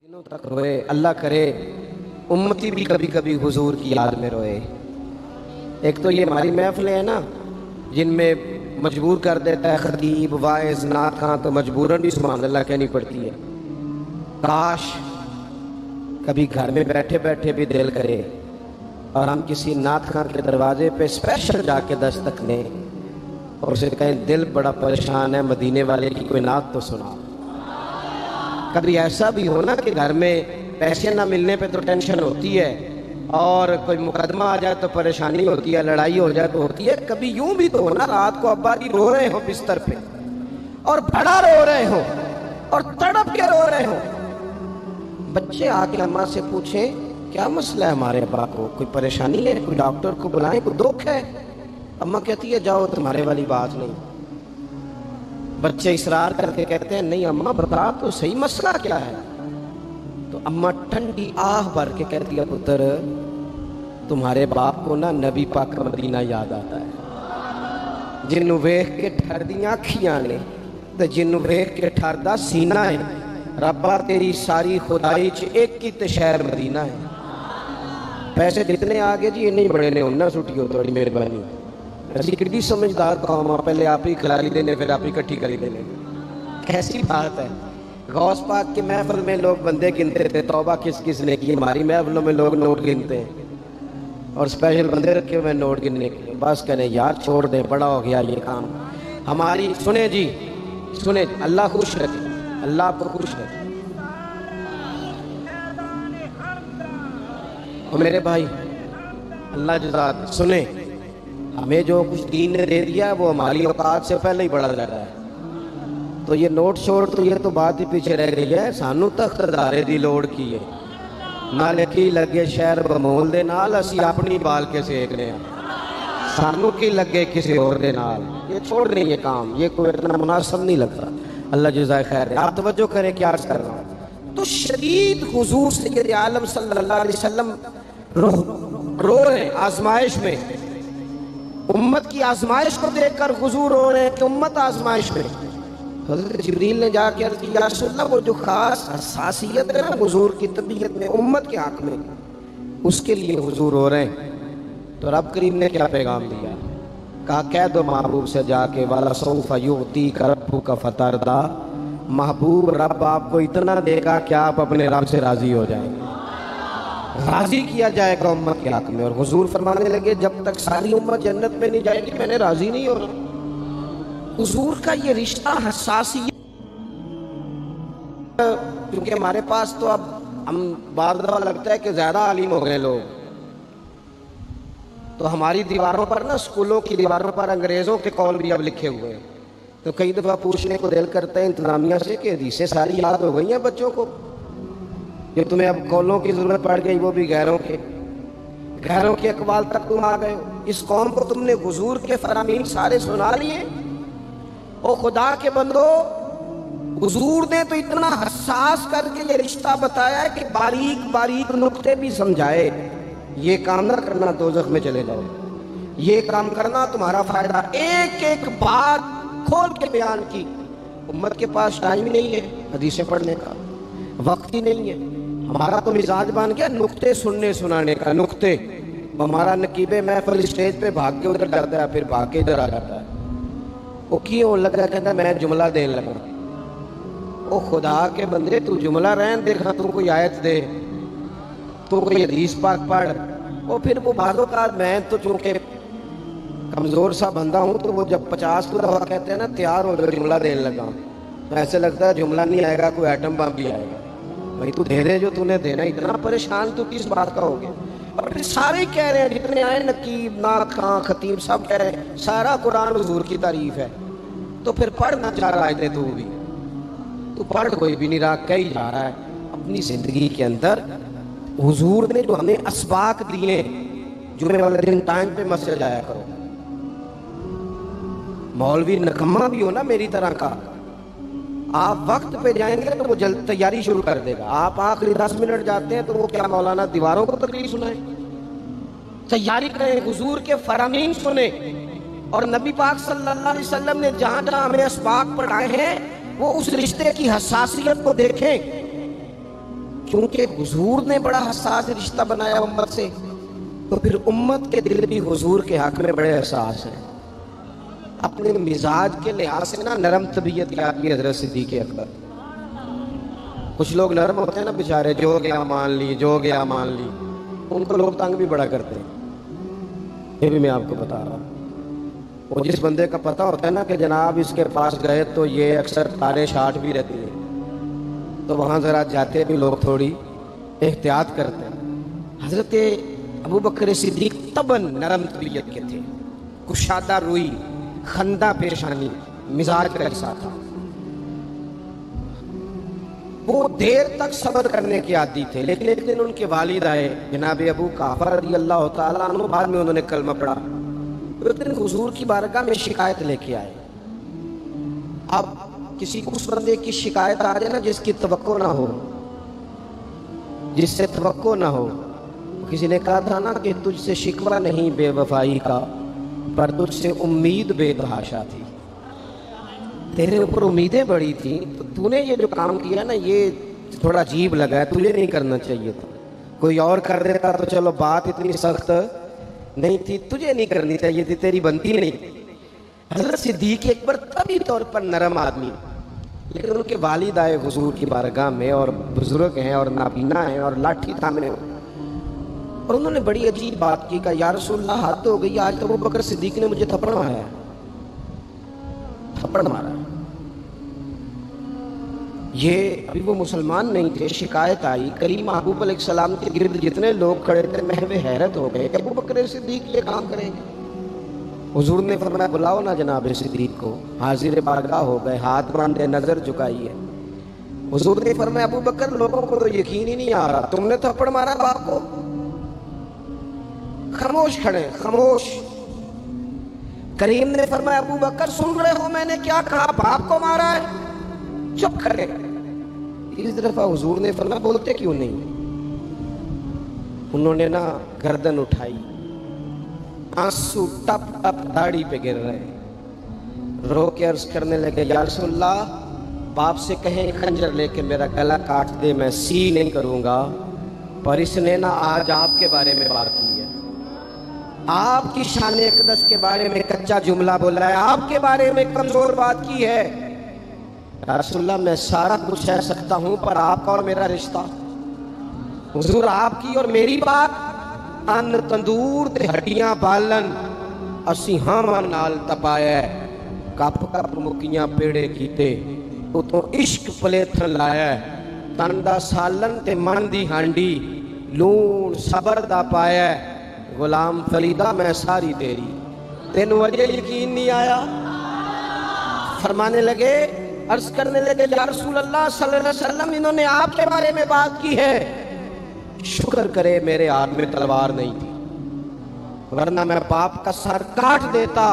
دنوں تک روئے، اللہ کرے امتی بھی کبھی کبھی حضور کی یاد میں روئے۔ ایک تو یہ ہماری محفلیں ہیں نا جن میں مجبور کر دیتا ہے خطیب، واعظ، نعت خواں، تو مجبوراً بھی سبحان اللہ کہنی پڑتی ہے۔ کاش کبھی گھر میں بیٹھے بیٹھے بھی دل کرے اور ہم کسی نعت خواں کے دروازے پہ اسپیشل جا کے دستک لیں اور اسے کہیں دل بڑا پریشان ہے، مدینے والے کی کوئی نعت تو سنا۔ کبھی ایسا بھی ہو نا کہ گھر میں پیسے نہ ملنے پہ تو ٹینشن ہوتی ہے اور کوئی مقدمہ آ جائے تو پریشانی ہوتی ہے، لڑائی ہو جائے تو ہوتی ہے، کبھی یوں بھی تو ہو نا رات کو ابا جی رو رہے ہو بستر پہ اور بڑا رو رہے ہو اور تڑپ کے رو رہے ہو، بچے آ کے اماں سے پوچھیں کیا مسئلہ ہے ہمارے ابا کو، کوئی پریشانی ہے، کوئی ڈاکٹر کو بلائیں، کوئی دکھ ہے؟ اماں کہتی ہے جاؤ تمہارے والی بات نہیں۔ بچے اصرار کر کے کہتے ہیں نہیں اماں بتا تو صحیح مسئلہ کیا ہے، تو اماں ٹھنڈی آہ بھر کے کہتی ہے پتر تمہارے باپ کو نا نبی پاک کا مدینہ یاد آتا ہے، جنوں ویکھ کے ٹھردیاں اکھیاں نے تے جنوں ویکھ کے ٹھردا سینہ ہے، ربا تیری ساری خدائی چ ایک ہی تے شہر مدینہ ہے۔ پیسے جتنے آگے جی نہیں بڑے نے انہاں سٹیو تھوڑی مہربانی، ایسی کتنی سمجھدار قوم ہے، پہلے آپ ہی کھلاڑی دینے پھر آپ ہی کٹھی کری دینے، کیسی بات ہے۔ غوث پاک کی محفل میں لوگ بندے گنتے تھے، توبہ کس کس نے کی، ہماری محفلوں میں لوگ نوٹ گنتے ہیں اور اسپیشل بندے رکھے ہوئے نوٹ گننے کے لیے، بس کہنے یار چھوڑ دیں بڑا ہو گیا یہ کام ہماری۔ سنیں جی سنیں، اللہ خوش رکھے، اللہ آپ کو خوش رکھے۔ اور میرے بھائی اللہ جزاک، سنیں ہمیں جو کچھ دین نے دے دیا ہے وہ ہماری اوقات سے پہلے ہی بڑا لگ رہا ہے، تو یہ نوٹ چھوڑ تو یہ تو بات ہی پیچھے رہ گئی ہے، سانو تخت دارے دی لوڑ کی ہے، نہ لکھی لگے شہر بمول دے نال اسی اپنی بال کے سیکنے ہیں، سانو کی لگے کسی اور دے نال، یہ چھوڑ دیں یہ کام، یہ کوئی اتنا مناسب نہیں لگتا۔ اللہ جزائے خیر ہے۔ آپ توجہ کریں کیا عرض کر رہا ہوں، تو شدید حضور سید عالم صلی اللہ علیہ وسلم رو رہے ہیں آزمائش میں، امت کی آزمائش کو دیکھ کر حضور رو رہے ہیں کہ امت آزمائش میں۔ حضرت جبریل نے جا کے عرض کی یا رسول اللہ وہ جو خاص حساسیت ہے نا حضور کی طبیعت میں امت کے حق میں، اس کے لیے حضور رو رہے ہیں، تو رب کریم نے کیا پیغام دیا؟ کہا کہہ دو محبوب سے جا کے وَلَسَوْفَ يُعْطِيكَ رَبُّكَ فَتَرْضَىٰ، محبوب رب آپ کو اتنا دے گا کہ آپ اپنے رب سے راضی ہو جائیں گے، راضی کیا جائے گا امت کے حق میں۔ اور حضور فرمانے لگے جب تک ساری امت جنت میں نہیں جائے گی میں نے راضی نہیں ہو رہا۔ حضور کا یہ رشتہ حساسیت، کیونکہ ہمارے پاس تو اب ہم بعض دفعہ لگتا ہے کہ زیادہ عالم ہو گئے لوگ، تو ہماری دیواروں پر نا اسکولوں کی دیواروں پر انگریزوں کے قول بھی اب لکھے ہوئے ہیں، تو کئی دفعہ پوچھنے کو دل کرتا ہے انتظامیہ سے کہ حدیثیں ساری یاد ہو گئی ہیں بچوں کو، جو تمہیں اب قولوں کی ضرورت پڑ گئی وہ بھی غیروں کے اقوال تک تم آ گئے ہو، اس قوم کو تم نے حضور کے فرامین سارے سنا لیے۔ او خدا کے بندو، حضور نے تو اتنا حساس کر کے یہ رشتہ بتایا ہے کہ باریک باریک نقطے بھی سمجھائے، یہ کام نہ کرنا دوزخ میں چلے جاؤ، یہ کام کرنا تمہارا فائدہ، ایک ایک بات کھول کے بیان کی۔ امت کے پاس ٹائم نہیں ہے حدیثیں پڑھنے کا، وقت ہی نہیں ہے، ہمارا تو مزاج بن گیا نقطے سننے سنانے کا، نقطے، ہمارا نقیب محفل اسٹیج پہ بھاگ کے ادھر جاتا ہے پھر بھاگ کے ادھر آ جاتا ہے، وہ کیوں لگا کہتا میں جملہ دین لگا، او خدا کے بندے تو جملہ رہن دیکھا، تو کوئی آیت دے، تو کوئی حدیث پاک پڑھ، اور پھر وہ بعضوں کا میں تو چونکہ کمزور سا بندہ ہوں تو وہ جب 50 دفعہ کہتے ہیں نا تیار ہو جو جملہ دین لگا، تو ایسے لگتا ہے جملہ نہیں آئے گا کوئی ایٹم بم بھی آئے گا، بھائی تو دے دے جو تو نے دینا، اتنا پریشان تو کس بات کا ہو گیا؟ اور پھر سارے کہہ رہے ہیں جتنے آئے نقیب نعت خواں خطیب سب کہہ رہے ہیں سارا قرآن حضور کی تعریف ہے، تو پھر پڑھنا چاہ رہا ہے تو بھی تو پڑھ کوئی بھی نہیں رہا، کہی جا رہا ہے اپنی زندگی کے اندر حضور نے جو ہمیں اسباق دیے، جمعے والے دن ٹائم پہ مسجد جایا کرو، مولوی نکمہ بھی ہو نا میری طرح کا، آپ وقت پہ جائیں گے تو وہ جلد تیاری شروع کر دے گا، آپ آخری 10 منٹ جاتے ہیں تو وہ کیا مولانا دیواروں کو تقریر سنائیں، تیاری کریں، حضور کے فرامین سنیں، اور نبی پاک صلی اللہ علیہ وسلم نے جہاں جہاں ہمیں اسباق پڑھائے ہیں وہ اس رشتے کی حساسیت کو دیکھیں، چونکہ حضور نے بڑا حساس رشتہ بنایا امت سے، تو پھر امت کے دل بھی حضور کے حق میں بڑے حساس ہیں۔ اپنے مزاج کے لحاظ سے نا نرم طبیعت کے آدمی حضرت صدیق اکبر۔ کچھ لوگ نرم ہوتے ہیں نا بیچارے، جو گیا مان لی، جو گیا مان لی، ان کو لوگ تنگ بھی بڑا کرتے ہیں۔ یہ بھی میں آپ کو بتا رہا ہوں۔ اور جس بندے کا پتہ ہوتا ہے نا کہ جناب اس کے پاس گئے تو یہ اکثر تارے شاٹ بھی رہتی ہیں، تو وہاں ذرا جاتے بھی لوگ تھوڑی احتیاط کرتے ہیں۔ حضرت ابو بکر صدیق طبعاً نرم طبیعت کے تھے، کشادہ روئی، خندہ پیشانی مزاج کا حصہ تھا۔ وہ دیر تک صبر کرنے کے عادی تھے، لیکن ایک دن ان کے والد آئے جناب ابو قحافہ رضی اللہ تعالیٰ عنہ، بعد میں انہوں نے کلمہ پڑھا۔ ایک دن حضور کی بارگاہ میں شکایت لے کے آئے۔ اب کسی اس بندے کی شکایت آ جائے نا جس کی توقع نہ ہو، جس سے توقع نہ ہو۔ کسی نے کہا تھا نا کہ تجھ سے شکوہ نہیں بے وفائی کا، پر تجھ سے امید بے تحاشا تھی۔ تیرے اوپر امیدیں بڑی تھیں، تو نے یہ جو کام کیا نا یہ تھوڑا عجیب لگا ہے، تجھے نہیں کرنا چاہیے تھا۔ کوئی اور کر دیتا تو چلو بات اتنی سخت نہیں تھی، تجھے نہیں کرنی چاہیے تھی، تیری بنتی نہیں۔ حضرت صدیق اکبر طبی طور پر نرم آدمی، لیکن ان کے والد آئے حضور کی بارگاہ میں، اور بزرگ ہیں اور نابینا ہیں اور لاٹھی تھامے ہیں، اور انہوں نے بڑی عجیب بات کی، کہا یا رسول اللہ حد ہو گئی، آج تو ابو بکر صدیق نے مجھے تھپڑ مارا ہے، تھپڑ مارا ہے۔ یہ ابھی وہ مسلمان نہیں تھے، شکایت آئی، کریم محبوب علیہ السلام کے گرد جتنے لوگ کھڑے تھے محو حیرت ہو گئے کہ ابو بکر صدیق یہ کام کریں گے۔ حضور نے فرمایا بلاؤ نا جناب صدیق کو، حاضر بارگاہ ہو گئے، ہاتھ باندھے، نظر جھکائی ہے۔ حضور نے فرمایا ابو بکر لوگوں کو تو یقین ہی نہیں آ رہا، تم نے تھپڑ مارا باپ کو؟ خاموش کھڑے، خاموش۔ کریم نے فرمایا ابو بکر سن رہے ہو میں نے کیا کہا، باپ کو مارا ہے؟ چپ کھڑے۔ اس دفعہ حضور نے فرمایا بولتے کیوں نہیں؟ انہوں نے نا گردن اٹھائی، آنسو ٹپ ٹپ داڑھی پہ گر رہے، رو کے عرض کرنے لگے یا رسول اللہ باپ سے کہیں خنجر لے کے میرا گلا کاٹ دے، میں سی نہیں کروں گا، پر اس نے نا آج آپ کے بارے میں بات کی ہے، آپ کی شان اقدس کے بارے میں کچا جملہ بولا ہے، آپ کے بارے میں کمزور بات کی ہے۔ یا رسول اللہ میں سارا کچھ سہ سکتا ہوں، پر آپ کا اور میرا رشتہ، حضور آپ کی اور میری بات، ان تندور تے ہڈیاں بالن اسی ہاں نال تپایا، کپ کپ مکیاں پیڑے کیتے، تو عشق پلیتھن لایا، تن دا سالن تے من دی ہانڈی، لون صبر دا پایا، غلام فریدہ میں ساری تیری، تین وجہ یقین نہیں آیا؟ فرمانے لگے، عرض کرنے لگے یا رسول اللہ صلی اللہ علیہ وسلم انہوں نے آپ کے بارے میں بات کی ہے، شکر کرے میرے ہاتھ میں تلوار نہیں تھی، ورنہ میں باپ کا سر کاٹ دیتا،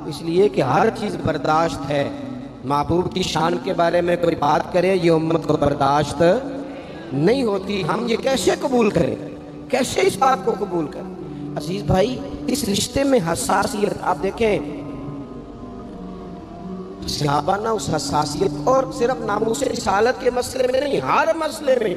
اس لیے کہ ہر چیز برداشت ہے۔ محبوب کی شان کے بارے میں کوئی بات کرے یہ امت کو برداشت نہیں ہوتی، ہم یہ کیسے قبول کریں، کیسے اس بات کو قبول کریں؟ عزیز بھائی اس رشتے میں حساسیت آپ دیکھیں، صحابہ نا اس حساسیت، اور صرف ناموس رسالت کے مسئلے میں نہیں، ہر مسئلے میں